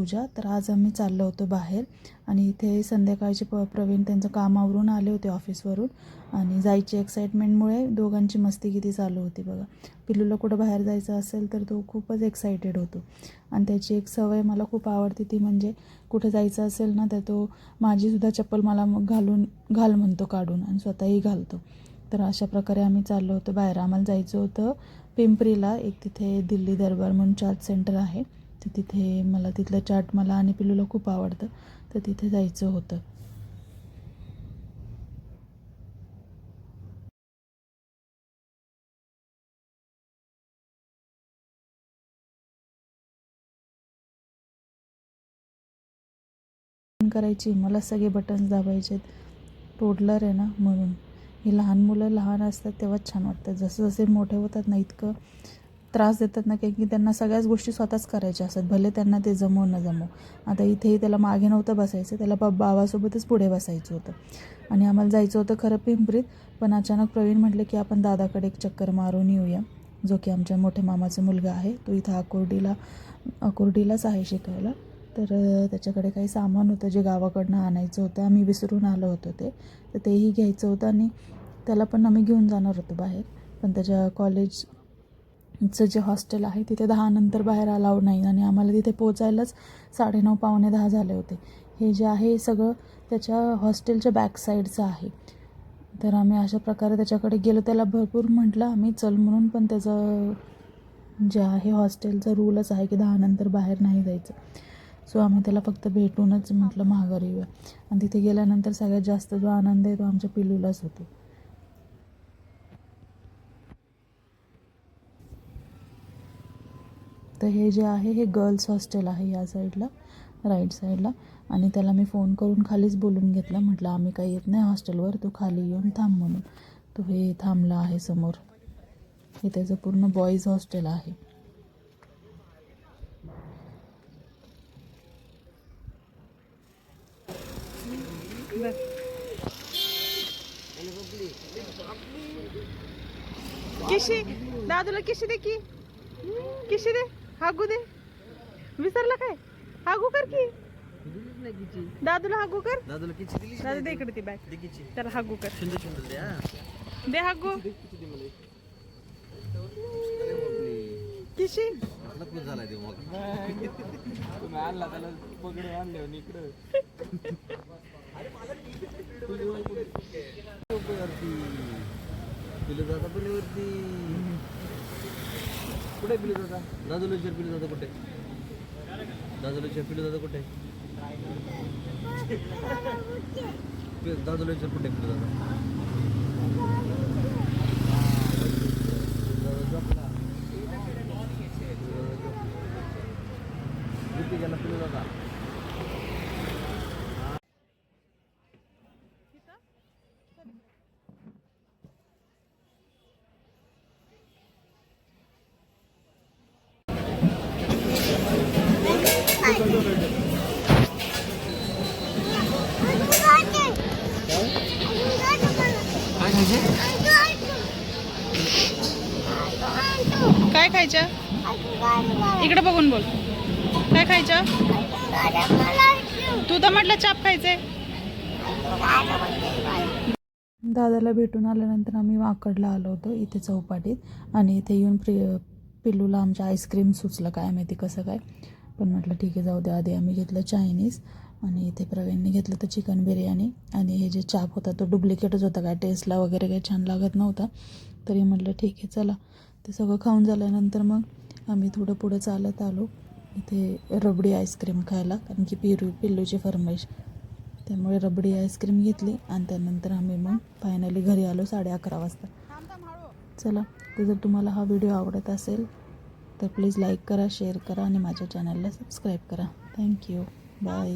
पूजा. तर आज आम्ही चाललो होतो बाहेर आणि इथे संध्याकाळचे प्रवीण त्यांचं कामावरून आले होते ऑफिसवरून आणि जायची एक्साइटमेंटमुळे दोघांची मस्ती किती चालू होती बघा. पिल्लूला कुठं बाहेर जायचं असेल तर तो खूपच एक्साइटेड होतो आणि त्याची एक सवय मला खूप आवडते, ती म्हणजे कुठं जायचं असेल ना तर तो माझीसुद्धा चप्पल मला मग घाल म्हणतो काढून आणि स्वतःही घालतो. तर अशा प्रकारे आम्ही चाललो होतो बाहेर. आम्हाला जायचं होतं पिंपरीला, एक तिथे दिल्ली दरबार म्हणून चाट सेंटर आहे, तर तिथे मला तिथलं चाट मला आणि पिल्लूला खूप आवडतं, तर तिथे जायचं होतं. करायची मला सगळे बटन्स दाबायचे आहेत. टोडलर आहे ना म्हणून. ही लहान मुलं लहान असतात तेव्हाच छान वाटतं. जसं जसे मोठे होतात ना इतकं त्रास देतात ना, की त्यांना सगळ्याच गोष्टी स्वतःच करायच्या असतात, भले त्यांना ते जमो न जमो. आता इथेही त्याला मागे नव्हतं बसायचं, त्याला बाबासोबतच पुढे बसायचं होतं आणि आम्हाला जायचं होतं खरं पिंपरीत. पण अचानक प्रवीण म्हटले की आपण दादाकडे एक चक्कर मारून येऊया, जो की आमच्या मोठ्या मामाचा मुलगा आहे. तो इथं अकोर्डीलाच आहे शिकायला. तर त्याच्याकडे काही सामान होतं जे गावाकडनं आणायचं होतं, आम्ही विसरून आलो होतो ते, तर तेही घ्यायचं होतं आणि त्याला पण आम्ही घेऊन जाणार होतो बाहेर. पण त्याच्या कॉलेजचं जे हॉस्टेल आहे तिथे 10 नंतर बाहेर अलाउड नाही आणि आम्हाला तिथे पोचायलाच 9:30 पावणे 10 झाले होते. हे जे आहे हे सगळं त्याच्या हॉस्टेलच्या बॅक साईडचं आहे. तर आम्ही अशा प्रकारे त्याच्याकडे गेलो. त्याला भरपूर म्हटलं आम्ही चल म्हणून, पण त्याचं जे आहे हॉस्टेलचा रूलच आहे की 10 नंतर बाहेर नाही जायचं. सो आम्ही त्याला फक्त भेटूनच म्हटलं माघारी येऊया आणि तिथे गेल्यानंतर सगळ्यात जास्त जो आनंद आहे तो आमच्या पिल्लूलाच होतो. तर हे जे आहे हे गर्ल्स हॉस्टेल आहे या साईडला, राईट साईडला. आणि त्याला मी फोन करून खालीच बोलून घेतलं, म्हटलं आम्ही काही येत नाही हॉस्टेलवर, तू खाली येऊन थांब म्हणून. तो हे थांबला आहे समोर. हे त्याचं पूर्ण बॉईज हॉस्टेल आहे. किशी दादूला किशी दे की, किशी दे, हागू दे. विसरला काय? हागू कर की दादूला, हागू कर. दादू दे इकडे ती बॅग, त्याला हागू कर. दे हागू. किशी झाला ते मग तुम्ही आणला त्याला पकडून आणले इकडं. पिलू दादा पण वरती कुठे? पिलू दादा दादूला पिलू दादा कुठे? दादूला पिलू दादा कुठे? दादूला कुठे पिलू दादा? गेला पिलू दादा. काय खायचं? इकडे बघून बोल. काय खायचं? तू तर म्हटलं चाप खायचंय. दादाला भेटून आल्यानंतर आम्ही वाकडला आलो होतो इथे चौपाटीत आणि इथे येऊन पिल्लूला आमच्या आईस्क्रीम सुचलं, काय माहिती कसं काय. पण म्हटलं ठीक आहे जाऊ दे. आधी आम्ही घेतलं चायनीज आणि इथे प्रवीणने घेतलं तर चिकन बिर्याणी आणि हे जे चाप होता तो डुप्लिकेटच होता, काय टेस्टला वगैरे काही छान लागत नव्हता. तरी म्हटलं ठीक आहे चला. ते सगळं खाऊन झाल्यानंतर मग आम्ही थोडं पुढं चालत आलो इथे रबडी आईस्क्रीम खायला, कारण की पिल्लूची फरमाईश. त्यामुळे रबडी आईस्क्रीम घेतली आणि त्यानंतर आम्ही मग फायनली घरी आलो 11:30 वाजता. चला, तर जर तुम्हाला हा व्हिडिओ आवडत असेल तर प्लीज लाईक करा, शेअर करा आणि माझ्या चॅनलला सबस्क्राईब करा. थँक्यू. बाय.